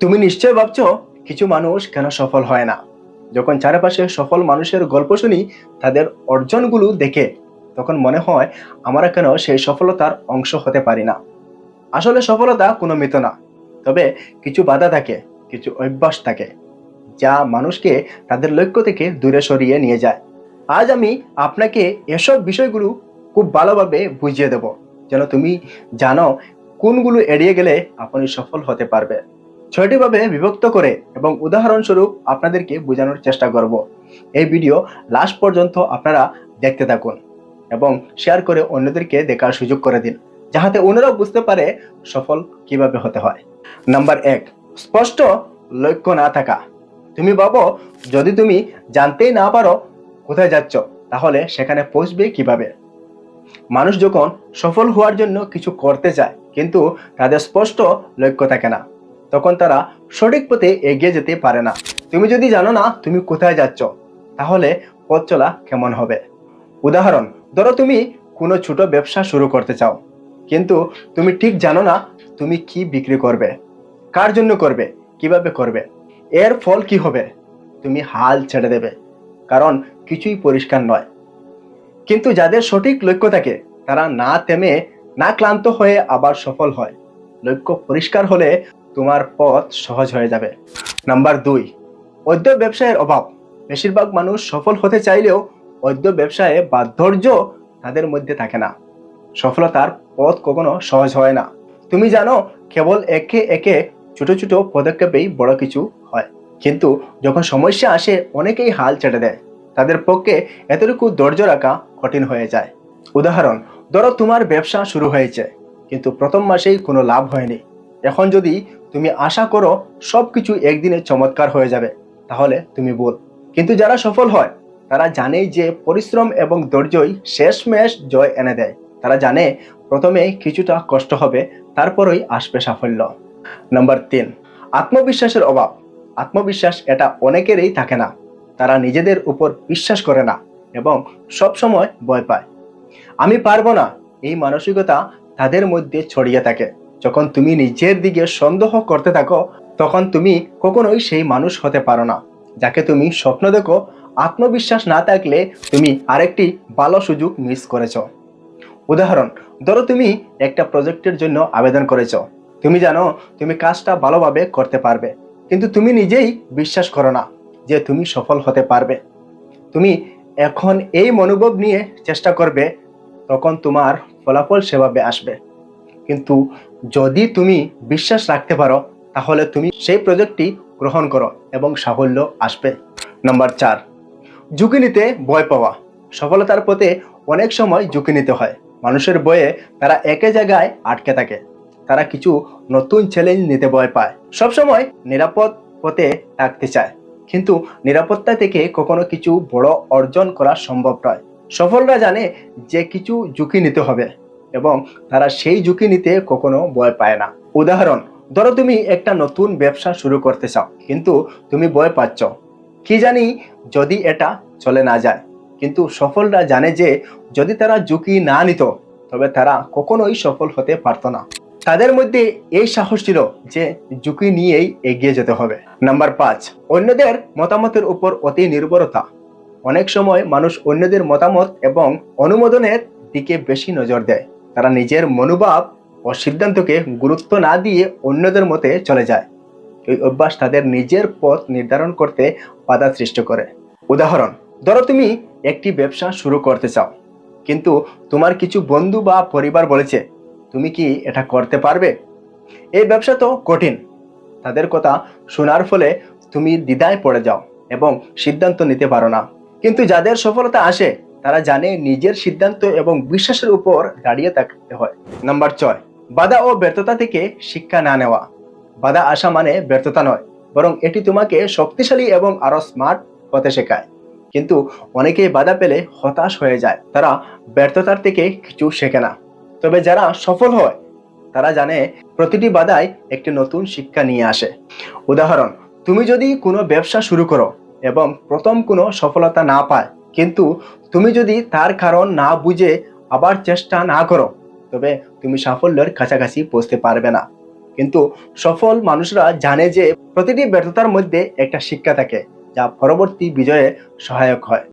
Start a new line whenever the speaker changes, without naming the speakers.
তুমি নিশ্চয় ভাবছো কিছু মানুষ কেন সফল হয় না। যখন চারপাশে সফল মানুষের গল্প শুনি, তাদের অর্জনগুলো দেখে, তখন মনে হয় আমরা কেন সেই সফলতার অংশ হতে পারি না। আসলে সফলতা কোনো মিথ না, তবে কিছু বাধা থাকে, কিছু অভ্যাস থাকে যা মানুষকে তাদের লক্ষ্য থেকে দূরে সরিয়ে নিয়ে যায়। আজ আমি আপনাকে এসব বিষয়গুলো খুব ভালোভাবে বুঝিয়ে দেব, যেন তুমি জানো কোনগুলো এড়িয়ে গেলে আপনি সফল হতে পারবে। ছয়টি ভাবে বিভক্ত করে এবং উদাহরণস্বরূপ আপনাদেরকে বোঝানোর চেষ্টা করব। এই ভিডিও লাস্ট পর্যন্ত আপনারা দেখতে থাকুন এবং শেয়ার করে অন্যদেরকে দেখার সুযোগ করে দিন, যাহাতে ওনারাও বুঝতে পারে সফল কিভাবে হতে হয়। নাম্বার 1, স্পষ্ট লক্ষ্য না থাকা। তুমি ভাবো, যদি তুমি জানতেই না পারো কোথায় যাচ্ছ, তাহলে সেখানে পৌঁছবে কিভাবে। মানুষ যখন সফল হওয়ার জন্য কিছু করতে চায় কিন্তু তাদের স্পষ্ট লক্ষ্য থাকে না, তখন তারা সঠিক পথে এগিয়ে যেতে পারে না। তুমি যদি জানো না তুমি কোথায় যাচ্ছ, তাহলে পথ চলা কেমন হবে। উদাহরণ, ধরো তুমি কোনো ছোট ব্যবসা শুরু করতে চাও, কিন্তু তুমি ঠিক জানো না তুমি কি বিক্রি করবে, কার জন্য করবে, কিভাবে করবে, এর ফল কি হবে। তুমি হাল ছেড়ে দেবে, কারণ কিছুই পরিষ্কার নয়। কিন্তু যাদের সঠিক লক্ষ্য থাকে, তারা না থেমে, না ক্লান্ত হয়ে আবার সফল হয়। লক্ষ্য পরিষ্কার হলে তোমার পথ সহজ হয়ে যাবে। নাম্বার 2, অদ্য ব্যবসায়ের অভাব। বেশিরভাগ মানুষ সফল হতে চাইলেও অদ্য ব্যবসায়ে বা ধৈর্য তাদের মধ্যে থাকে না। সফলতার পথ কখনো সহজ হয় না। তুমি জানো, কেবল একে একে ছোট ছোট পদক্ষেপেই বড় কিছু হয়। কিন্তু যখন সমস্যা আসে, অনেকেই হাল ছেড়ে দেয়। তাদের পক্ষে এতটুকু ধৈর্য রাখা কঠিন হয়ে যায়। উদাহরণ, ধরো তোমার ব্যবসা শুরু হয়েছে, কিন্তু প্রথম মাসেই কোনো লাভ হয়নি। এখন যদি তুমি আশা করো সবকিছু একদিনে চমৎকার হয়ে যাবে, তাহলে তুমি ভুল। কিন্তু যারা সফল হয়, তারা জানে যে পরিশ্রম এবং ধৈর্যই শেষমেশ জয় এনে দেয়। তারা জানে প্রথমে কিছুটা কষ্ট হবে, তারপরই আসবে সাফল্য। নাম্বার 3, আত্মবিশ্বাসের অভাব। আত্মবিশ্বাস এটা অনেকেরই থাকে না। তারা নিজেদের উপর বিশ্বাস করে না এবং সব সময় ভয় পায়। আমি পারবো না, এই মানসিকতা তাদের মধ্যে ছড়িয়ে থাকে। যখন তুমি নিজের দিকে সন্দেহ করতে থাকো, তখন তুমি কখনোই সেই মানুষ হতে পারো না যাকে তুমি স্বপ্ন দেখো। আত্মবিশ্বাস না থাকলে তুমি আরেকটি ভালো সুযোগ মিস করেছো। উদাহরণ, ধরো তুমি একটা প্রজেক্টের জন্য আবেদন করেছো। তুমি জানো তুমি কাজটা ভালোভাবে করতে পারবে, কিন্তু তুমি নিজেই বিশ্বাস করো না যে তুমি সফল হতে পারবে। তুমি এখন এই মনোভাব নিয়ে চেষ্টা করবে, তখন তোমার ফলাফল সেভাবে আসবে। কিন্তু যদি তুমি বিশ্বাস রাখতে পারো, তাহলে তুমি সেই প্রজেক্টটি গ্রহণ করো এবং সাফল্য আসবে। নাম্বার 4, ঝুঁকি নিতে ভয় পাওয়া। সফলতার পথে অনেক সময় ঝুঁকি নিতে হয়। মানুষের ভয়ে তারা একই জায়গায় আটকে থাকে। তারা কিছু নতুন চ্যালেঞ্জ নিতে ভয় পায়। সবসময় নিরাপদ পথে থাকতে চায়, কিন্তু নিরাপত্তা থেকে কখনো কিছু বড় অর্জন করা সম্ভব নয়। সফলরা জানে যে কিছু ঝুঁকি নিতে হবে এবং তারা সেই ঝুঁকি নিতে কখনো ভয় পায় না। উদাহরণ, ধরো তুমি একটা নতুন ব্যবসা শুরু করতে চাও, কিন্তু তুমি ভয় পাচ্ছ, কি জানি যদি এটা চলে না যায়। কিন্তু সফলরা জানে যে যদি তারা ঝুঁকি না নিত, তবে তারা কখনোই সফল হতে পারত না। তাদের মধ্যে এই সাহস ছিল যে ঝুঁকি নিয়েই এগিয়ে যেতে হবে। নাম্বার 5, অন্যদের মতামতের উপর অতি নির্ভরতা। অনেক সময় মানুষ অন্যদের মতামত এবং অনুমোদনের দিকে বেশি নজর দেয়। তারা নিজের মনোভাব ও সিদ্ধান্তকে গুরুত্ব না দিয়ে অন্যদের মতে চলে যায়। এই অভ্যাস তাদের নিজের পথ নির্ধারণ করতে বাধা সৃষ্টি করে। উদাহরণ, ধরো তুমি একটি ব্যবসা শুরু করতে চাও, কিন্তু তোমার কিছু বন্ধু বা পরিবার বলেছে, তুমি কি এটা করতে পারবে, এই ব্যবসা তো কঠিন। তাদের কথা শোনার ফলে তুমি দ্বিধায় পড়ে যাও এবং সিদ্ধান্ত নিতে পারো না। কিন্তু যাদের সফলতা আসে, তারা জানে নিজের সিদ্ধান্ত এবং বিশ্বাসের উপর দাঁড়িয়ে থাকতে হয়। নাম্বার 6, বাধা ও ব্যর্থতা থেকে শিক্ষা না নেওয়া। বাধা আসা মানে ব্যর্থতা নয়, বরং এটি তোমাকে শক্তিশালী এবং আরো স্মার্ট হতে শেখায়। কিন্তু অনেকেই বাধা পেলে হতাশ হয়ে যায়, তারা ব্যর্থতার থেকে কিছু শেখে না। তবে যারা সফল হয়, তারা জানে প্রতিটি বাধাই একটি নতুন শিক্ষা নিয়ে আসে। উদাহরণ, তুমি যদি কোনো ব্যবসা শুরু করো এবং প্রথম কোনো সফলতা না পায়, কিন্তু তুমি যদি তার কারণ না বুঝে আবার চেষ্টা না করো, তবে তুমি সাফল্যের কাছাকাছি পৌঁছতে পারবে না। কিন্তু সফল মানুষরা জানে যে প্রতিটি ব্যর্থতার মধ্যে একটা শিক্ষা থাকে, যা পরবর্তী বিজয়ে সহায়ক হয়।